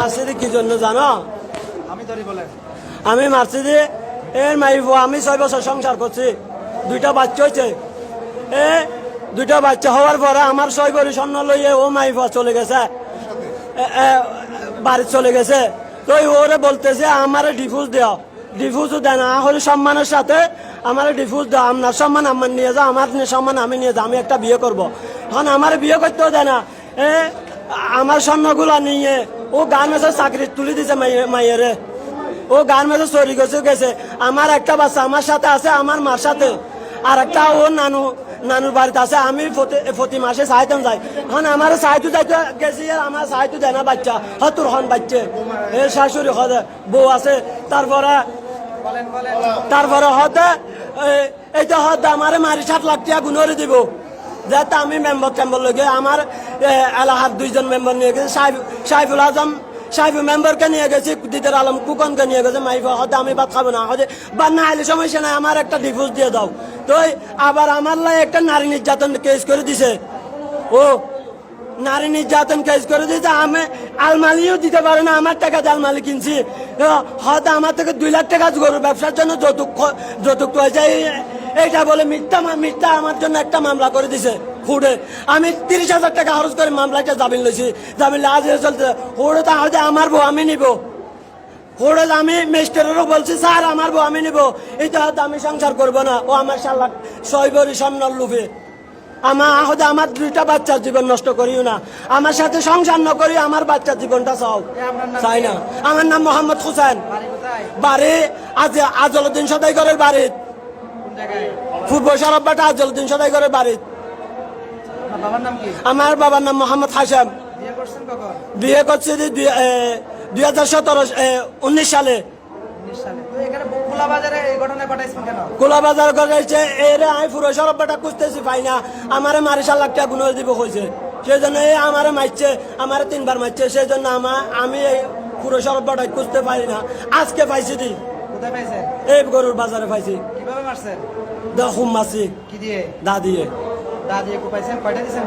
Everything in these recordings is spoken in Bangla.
মারছি কি জন্য জানো? আমি মারছি যে এর মাইফ, আমি 6 বছর সংসার করছি, 2টা বাচ্চা হয়েছে। দুইটা বাচ্চা হওয়ার পরে আমার 6 ভরি স্বর্ণ লইয়ে ও মাইফ চলে গেছে, বাড়ি চলে গেছে। তো ওরে বলতেছে আমার ডিভোর্স দেওয়া, ডিভোর্সও দেয় না, হলে সম্মানের সাথে আমার ডিভোর্স দেওয়া, আপনার সম্মান আমার নিয়ে যাও, আমার সম্মান আমি নিয়ে যাও, আমি একটা বিয়ে করব। এখন আমার বিয়ে করতেও দেয় না, আমার স্বর্ণগুলা নিয়ে ও গার্মেন্টসের চাকরি তুলে দিছে মাইয়েরে, ও গার্মেন্টসে চুরি গেছে। আমার একটা বাচ্চা আমার সাথে আছে, আমার মার সাথে, আর একটা ও নানুর বাড়িতে আছে। আমি প্রতি মাসে সাহায্য যাই, এখন আমার সাহায্য যাইতে গেছি, আর আমার সাহায্য দেয় না বাচ্চা হতুর হন বাচ্চা, এর শাশুড়ি হতে বউ আছে। তারপরে হতে এইটা হতে আমার মারি 7 লাখ টাকা গুণরে দিব, যাতে আমি মেম্বার লগে আমার এলাকার 2জন মেম্বার নিয়ে গেছে, সাইফুল আজম সাইফুল মেম্বারকে নিয়ে গেছি, দিদার আলম কুকনকে নিয়ে গেছে। মাইফা হতে আমি ভাত খাবো না, হতে বা না হলে সমস্যা নাই, আমার একটা ডিভোর্স দিয়ে দাও। তো আবার আমার লাই একটা নারী নির্যাতন কেস করে দিছে, ও নারী নির্যাতন কেস করে দিয়েছে। আমি আলমালিও দিতে পারে না, আমার টাকা দিয়ে আলমালি কিনছি, হয়তো আমার থেকে 2 লাখ টাকা গরুর ব্যবসার জন্য যৌতুক হয়েছে। এইটা বলে মিথ্যা আমার জন্য একটা মামলা করে দিছে হুড়ে। আমি 30,000 টাকা খরচ করে মামলাটা জামিন লইছি, জামিন আজ চলছে। হুড়ে তাহলে আমার বউ আমি নিব, হুড়ে আমি মিস্টারেরও বলছি স্যার আমার বউ আমি নিব, এটা হয়তো আমি সংসার করবো না। ও আমার 6 ভরি স্বর্ণর লোভে আমার 2টা বাচ্চার জীবন নষ্ট করিও না, আমার সাথে সংসার ন করি, আমার বাচ্চার জীবনটা চাই না। আমার নাম মোহাম্মদ হুসেন, বাড়ি আজলউদ্দিন সদাইগরের বাড়ি, পূর্ব সরববাটা আজলউদ্দিন সদাইগরের বাড়ি। আমার বাবার নাম মোহাম্মদ হাশেম। বিয়ে করছি 2019 সালে। কোলাবাজার ঘটাইছে, এরে আমি পুরো সরববাটা খুঁজতেছি পাই না, আমারে মারি 7 লাখ টাকা গুণ দিব কইছে। সেই জন্য আমারে মারছে, আমারে 3বার মারছে। সেই জন্য আমি এই পুরো সরববাটা খুঁজতে পারি না। আজকে পাইছি দি, এই গরুর বাজারে পাইছি। কিভাবে মারছেন? খুব মারছি, কি দিয়ে? দা দিয়ে। দা দিয়ে কোপাইছেন? কয়টা দিয়েছেন?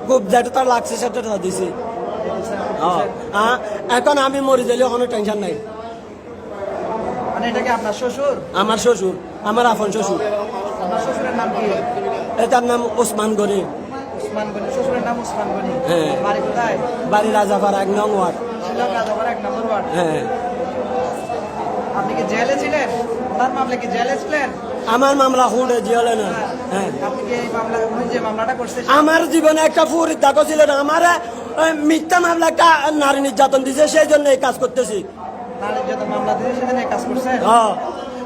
খুব যেটা তার লাগছে সেটা দিছি। এখন আমি মরে গেলে কোনো টেনশন নাই। মানে এটা কি আপনার শ্বশুর? আমার শ্বশুর, আমার আপন শ্বশুর। আপনার শ্বশুরের নাম কি? এটার নাম ওসমান গনি। ওসমান গনি, শ্বশুরের নাম ওসমান গনি। হ্যাঁ। বাড়ি কোথায়? বাড়ি রাজাপাড়া 1 নং ওয়ার্ড। শিলং রাজাপাড়া 1 নম্বর ওয়ার্ড। হ্যাঁ। আপনি কি জেলে ছিলেন? ওনার মামলা কি জেলে ছিলেন? আমার মামলা হুড়ে জিয়লে না। হ্যাঁ। আপনি কি এই মামলা, উনি যে মামলাটা করছে, আমার জীবনে একটা ফুরির দাগ ছিল না, আমার মিথ্যা মামলা একটা নারী নির্যাতন দিছে, সেই জন্য এই কাজ করতেছি। নারী নির্যাতন মামলা দিয়ে সেদিন এই কাজ করছে? হ্যাঁ।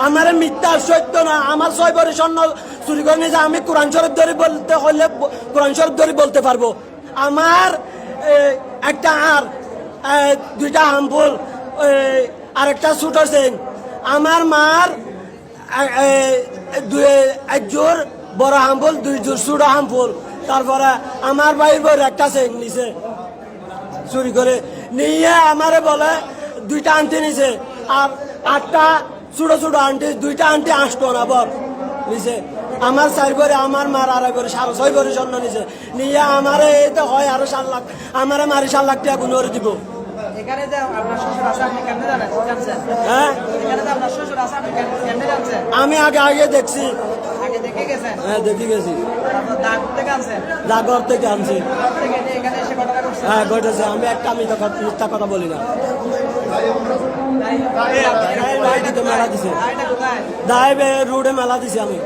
আমার মিথ্যা সত্য না, আমার 6 ভরি স্বর্ণ চুরি করে নিয়ে, আমি কোরআন শরীফ ধরে বলতে হলে কোরআন শরীফ ধরে বলতে পারবো। আমার একটা আর 2টা হামফুল, আর একটা ছোট চেন। আমার মার 1 জোর বড় হামফুল, 2 জোর ছোট হামফুল। তারপরে আমার ভাইয়ের বউর একটা চেন নিছে চুরি করে নিয়ে, আমারে বলে 2টা আন্টি নিছে, আর 8টা ছোট ছোট আন্টি, 2টা আন্টি 8 টাকা বর নিছে। আমার 4 ভরি, আমার মার 2.5 ভরি, 6.5 ভরি স্বর্ণ নিছে নিয়ে আমারে এইটা হয় আরো 7 লাখ, আমারে মারি 7 লাখ টাকা গুণরে দিব। এখানে যে আপনার শ্বশুর আছে আপনি কেমনে জানছেন? হ্যাঁ, এখানে যে আপনার শ্বশুর আছে আপনি কেমনে জানছেন? আমি আগে দেখছি। আগে দেখে গেছেন? হ্যাঁ, দেখে গেছি। তারপর দাগ থেকে আনছেন? ডাকঘর থেকে আনছি। এখানে এসে ঘটনা করছেন? হ্যাঁ, ঘটেছে। আমি একটা মিথ্যা কথা বলি না। মেলা দিছে, এটা কোথায়? দাইবে রোডে মেলা দিছে আমি।